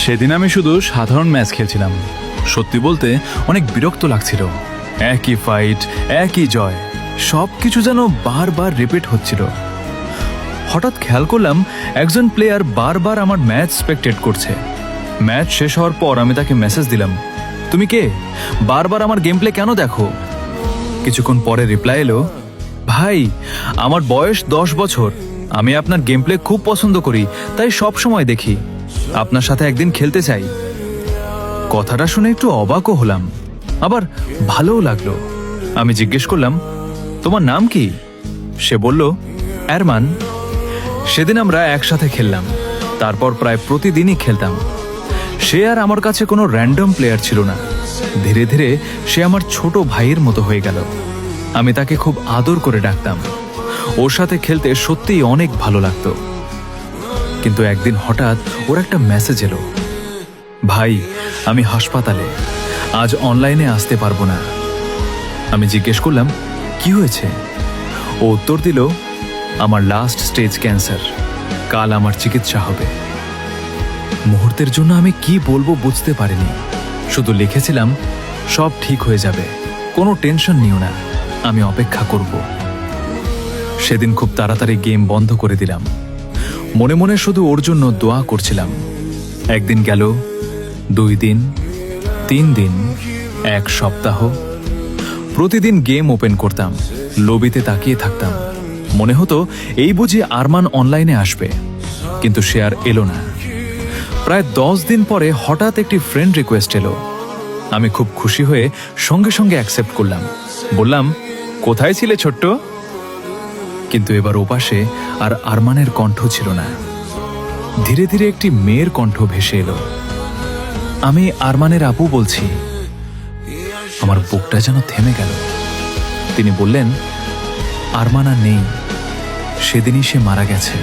সেদিন আমি শুধু সাধারণ ম্যাচ খেলছিলাম। সত্যি বলতে অনেক বিরক্ত লাগছিল। একই ফাইট, একই জয়, সব কিছু যেন বারবার রিপিট হচ্ছিল। হঠাৎ খেয়াল করলাম একজন প্লেয়ার বারবার আমার ম্যাচ স্পেকটেট করছে। ম্যাচ শেষ হওয়ার পর আমি তাকে মেসেজ দিলাম, তুমি কে, বারবার আমার গেম প্লে কেন দেখো? কিছুক্ষণ পরে রিপ্লাই এলো, ভাই আমার বয়স 10 বছর, আমি আপনার গেম প্লে খুব পছন্দ করি, তাই সব সময় দেখি, আপনার সাথে একদিন খেলতে চাই। কথাটা শুনে একটু অবাকও হলাম, আবার ভালোও লাগলো। আমি জিজ্ঞেস করলাম, তোমার নাম কি? সে বলল, আরমান। সেদিন আমরা একসাথে খেললাম, তারপর প্রায় প্রতিদিনই খেলতাম। সে আর আমার কাছে কোনো র্যান্ডম প্লেয়ার ছিল না। ধীরে ধীরে সে আমার ছোট ভাইয়ের মতো হয়ে গেল। আমি তাকে খুব আদর করে ডাকতাম। ওর সাথে খেলতে সত্যিই অনেক ভালো লাগতো। কিন্তু একদিন হঠাৎ ওর একটা মেসেজ এলো, ভাই আমি হাসপাতালে, আজ অনলাইনে আসতে পারবো না। আমি জিজ্ঞেস করলাম, কি হয়েছে? ও উত্তর দিল, আমার লাস্ট স্টেজ ক্যান্সার, কাল আমার চিকিৎসা হবে। মুহূর্তের জন্য আমি কি বলবো বুঝতে পারিনি। শুধু লিখেছিলাম, সব ঠিক হয়ে যাবে, কোনো টেনশন নিও না, আমি অপেক্ষা করব। সেদিন খুব তাড়াতাড়ি গেম বন্ধ করে দিলাম। মনে মনে শুধু ওর জন্য দোয়া করছিলাম। একদিন গেল, 2 দিন, 3 দিন, 1 সপ্তাহ। প্রতিদিন গেম ওপেন করতাম, লবিতে তাকিয়ে থাকতাম। মনে হতো এই বুঝি আরমান অনলাইনে আসবে, কিন্তু সে আর এলো না। প্রায় 10 দিন পরে হঠাৎ একটি ফ্রেন্ড রিকোয়েস্ট এলো। আমি খুব খুশি হয়ে সঙ্গে সঙ্গে অ্যাকসেপ্ট করলাম। বললাম, কোথায় ছিলে ছোট্ট? কিন্তু এবার ওপাশে আর আরমানের কণ্ঠ ছিল না। ধীরে ধীরে একটি মেয়ের কণ্ঠ ভেসে এলো, আমি আরমানের আপু বলছি। আমার বুকটা যেন থেমে গেল। তিনি বললেন, আরমান আর নেই, সেদিনই সে মারা গেছে।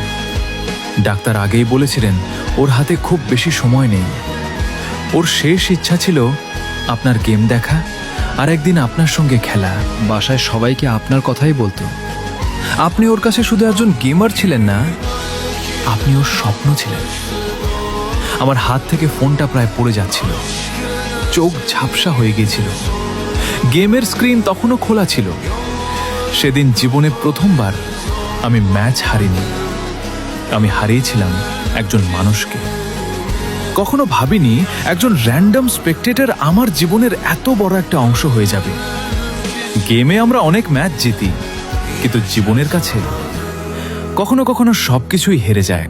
ডাক্তার আগেই বলেছিলেন ওর হাতে খুব বেশি সময় নেই। ওর শেষ ইচ্ছা ছিল আপনার গেম দেখা আর একদিন আপনার সঙ্গে খেলা। বাসায় সবাইকে আপনার কথাই বলতো। আপনি ওর কাছে শুধু একজন গেমার ছিলেন না, আপনি ওর স্বপ্ন ছিলেন। আমার হাত থেকে ফোনটা প্রায় পড়ে যাচ্ছিল, চোখ ঝাপসা হয়ে গিয়েছিল। গেমের স্ক্রিন তখনও খোলা ছিল। সেদিন জীবনে প্রথমবার আমি ম্যাচ হারিনি, আমি হারিয়েছিলাম একজন মানুষকে। কখনো ভাবিনি একজন র্যান্ডম স্পেকটেটর আমার জীবনের এত বড় একটা অংশ হয়ে যাবে। গেমে আমরা অনেক ম্যাচ জিতি, কিন্তু জীবনের কাছে কখনো কখনো সবকিছুই হেরে যায়।